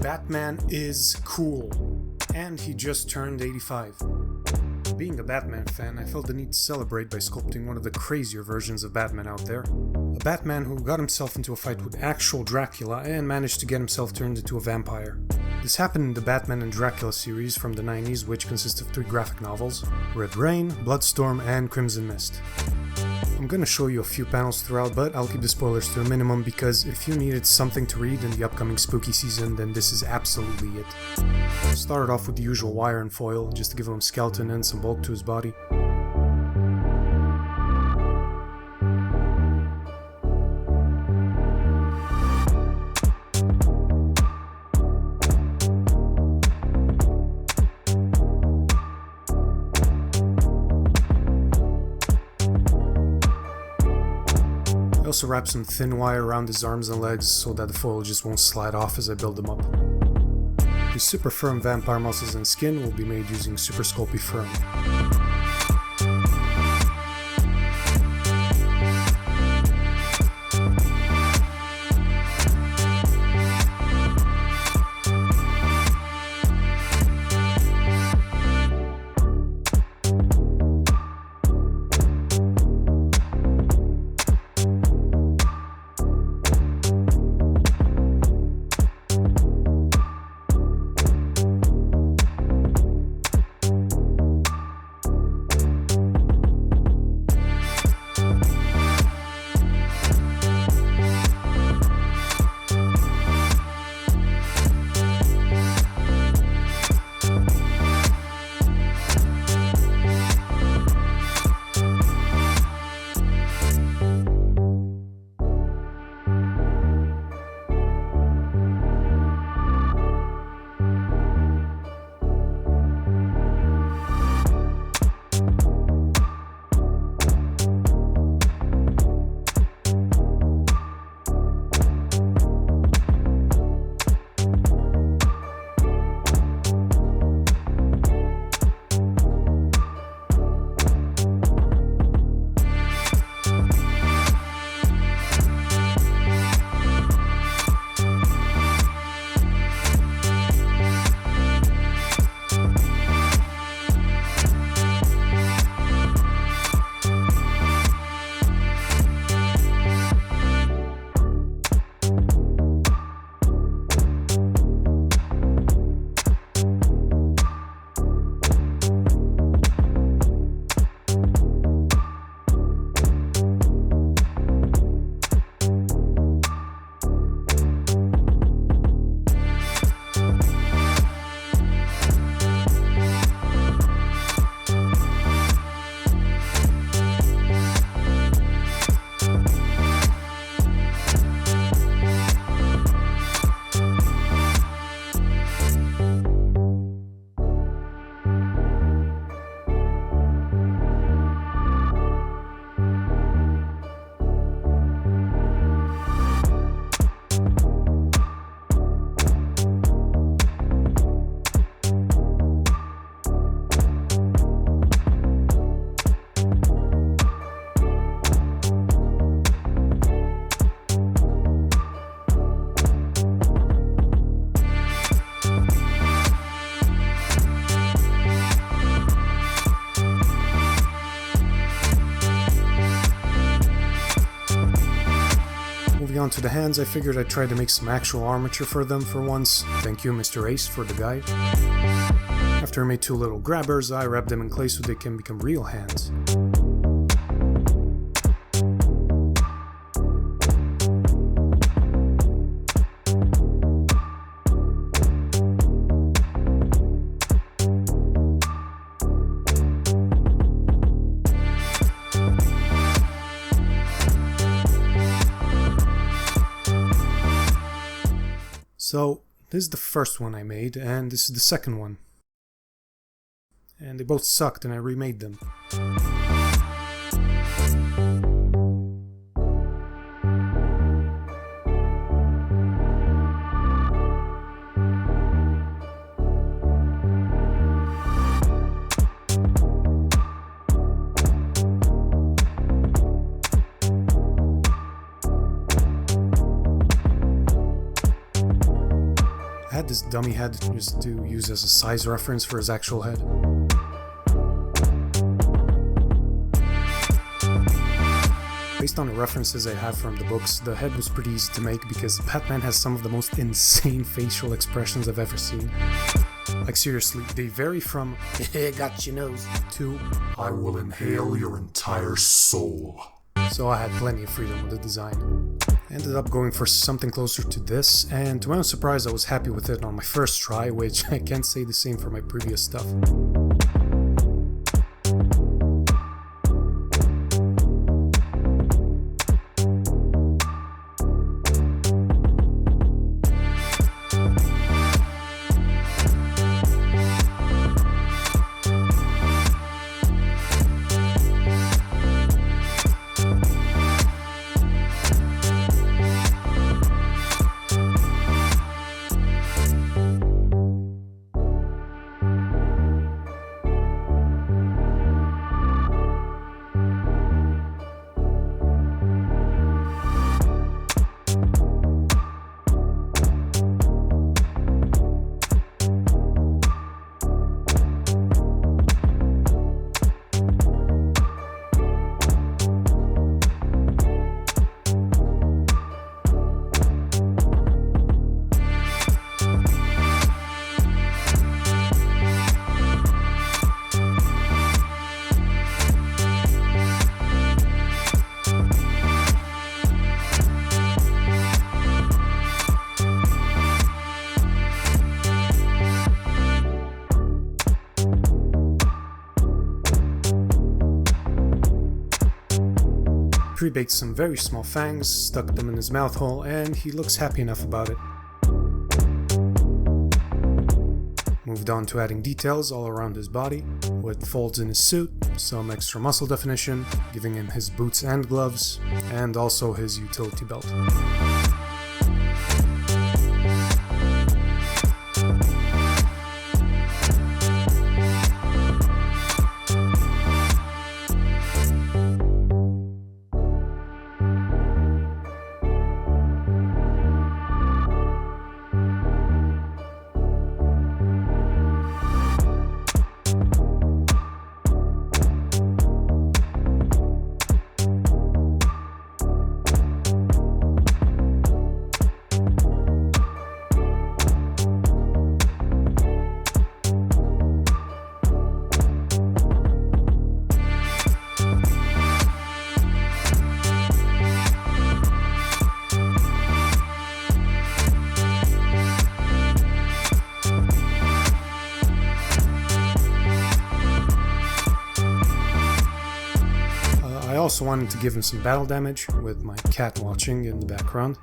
Batman is cool, and he just turned 85. Being a Batman fan, I felt the need to celebrate by sculpting one of the crazier versions of Batman out there. A Batman who got himself into a fight with actual Dracula and managed to get himself turned into a vampire. This happened in the Batman and Dracula series from the 90s, which consists of 3 graphic novels: Red Rain, Bloodstorm, and Crimson Mist. I'm gonna show you a few panels throughout, but I'll keep the spoilers to a minimum because if you needed something to read in the upcoming spooky season, then this is absolutely it. Started off with the usual wire and foil, just to give him skeleton and some bulk to his body. I also wrap some thin wire around his arms and legs so that the foil just won't slide off as I build them up. His super firm vampire muscles and skin will be made using Super Sculpey Firm. Moving on to the hands, I figured I'd try to make some actual armature for them for once. Thank you, Mr. Ace, for the guide. After I made 2 little grabbers, I wrapped them in clay so they can become real hands. So, this is the first one I made, and this is the second one. And they both sucked, and I remade them. had this dummy head just to use as a size reference for his actual head. Based on the references I have from the books, the head was pretty easy to make because Batman has some of the most insane facial expressions I've ever seen. Like seriously, they vary from got your nose to I will inhale your entire soul. So I had plenty of freedom with the design. I ended up going for something closer to this, and to my own surprise I was happy with it on my first try, which I can't say the same for my previous stuff. Pre-baked some very small fangs, stuck them in his mouth hole, and he looks happy enough about it. Moved on to adding details all around his body, with folds in his suit, some extra muscle definition, giving him his boots and gloves, and also his utility belt. I also wanted to give him some battle damage, with my cat watching in the background.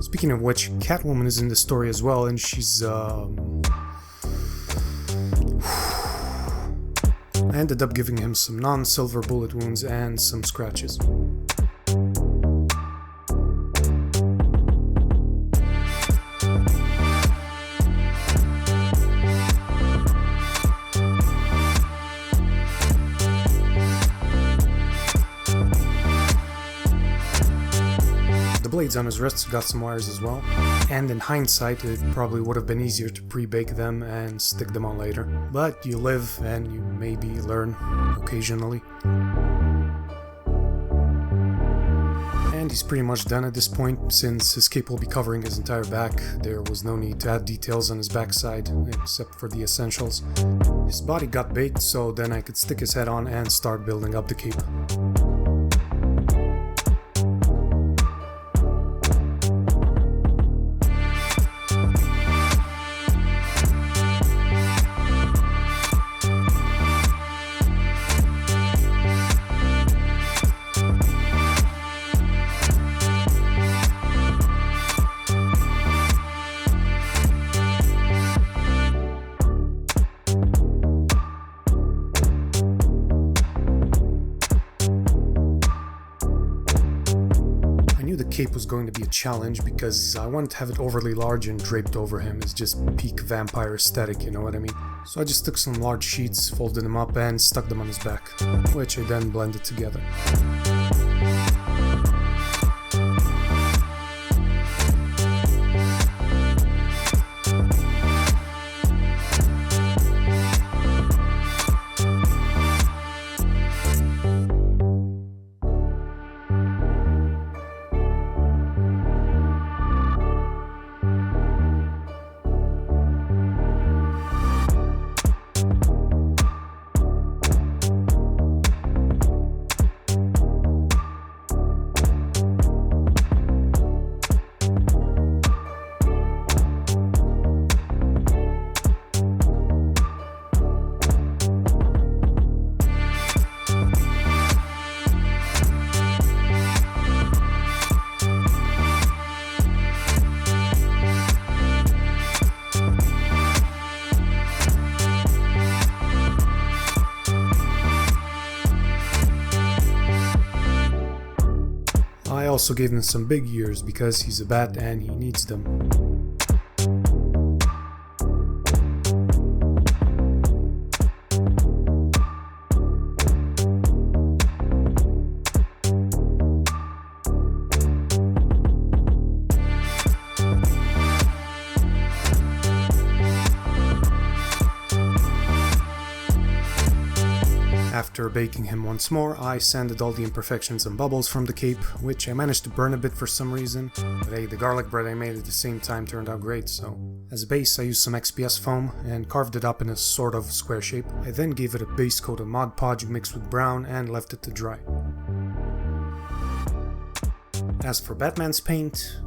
Speaking of which, Catwoman is in the story as well, and she's I ended up giving him some non-silver bullet wounds and some scratches. The blades on his wrists got some wires as well, and in hindsight it probably would have been easier to pre-bake them and stick them on later, but you live and you maybe learn occasionally. And he's pretty much done at this point. Since his cape will be covering his entire back, there was no need to add details on his backside except for the essentials. His body got baked, so then I could stick his head on and start building up the cape. The cape was going to be a challenge because I wanted to have it overly large and draped over him as just peak vampire aesthetic, you know what I mean? So I just took some large sheets, folded them up and stuck them on his back, which I then blended together. also gave him some big ears because he's a bat and he needs them. After baking him once more, I sanded all the imperfections and bubbles from the cape, which I managed to burn a bit for some reason, but hey, the garlic bread I made at the same time turned out great, so... As a base, I used some XPS foam and carved it up in a sort of square shape. I then gave it a base coat of Mod Podge mixed with brown and left it to dry. As for Batman's paint,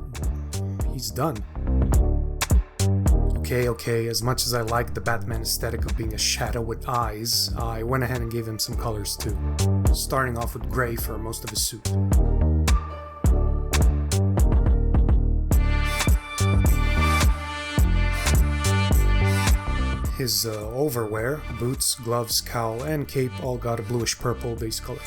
he's done. Okay, as much as I like the Batman aesthetic of being a shadow with eyes, I went ahead and gave him some colors too, starting off with grey for most of his suit. His overwear, boots, gloves, cowl, and cape all got a bluish purple base color.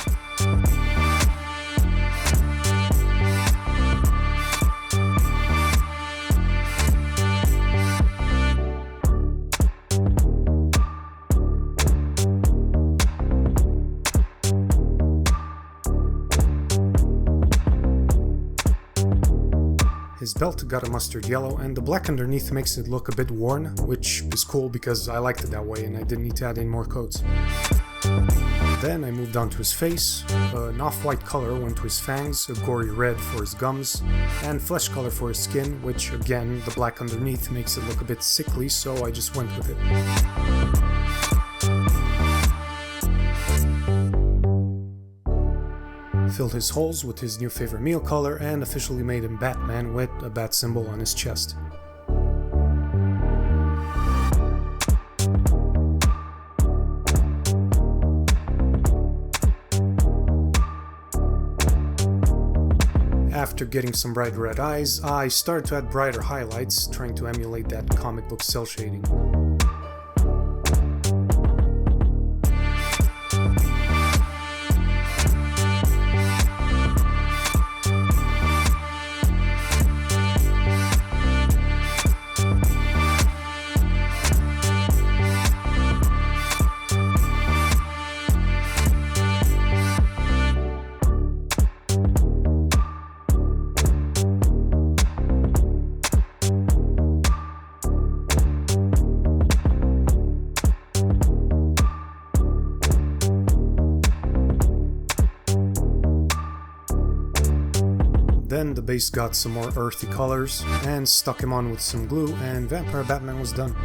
His belt got a mustard yellow, and the black underneath makes it look a bit worn, which is cool because I liked it that way and I didn't need to add in more coats. Then I moved on to his face. An off-white color went to his fangs, a gory red for his gums, and flesh color for his skin, which again, the black underneath makes it look a bit sickly, so I just went with it. Filled his holes with his new favorite meal color and officially made him Batman with a bat symbol on his chest. After getting some bright red eyes, I started to add brighter highlights, trying to emulate that comic book cel shading. Then the base got some more earthy colors, and stuck him on with some glue, and Vampire Batman was done.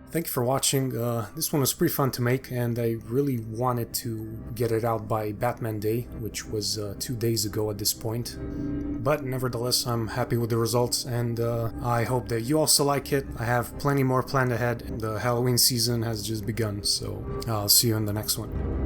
Thank you for watching. This one was pretty fun to make, and I really wanted to get it out by Batman Day, which was 2 days ago at this point. But nevertheless, I'm happy with the results, and I hope that you also like it. I have plenty more planned ahead. The Halloween season has just begun, so I'll see you in the next one.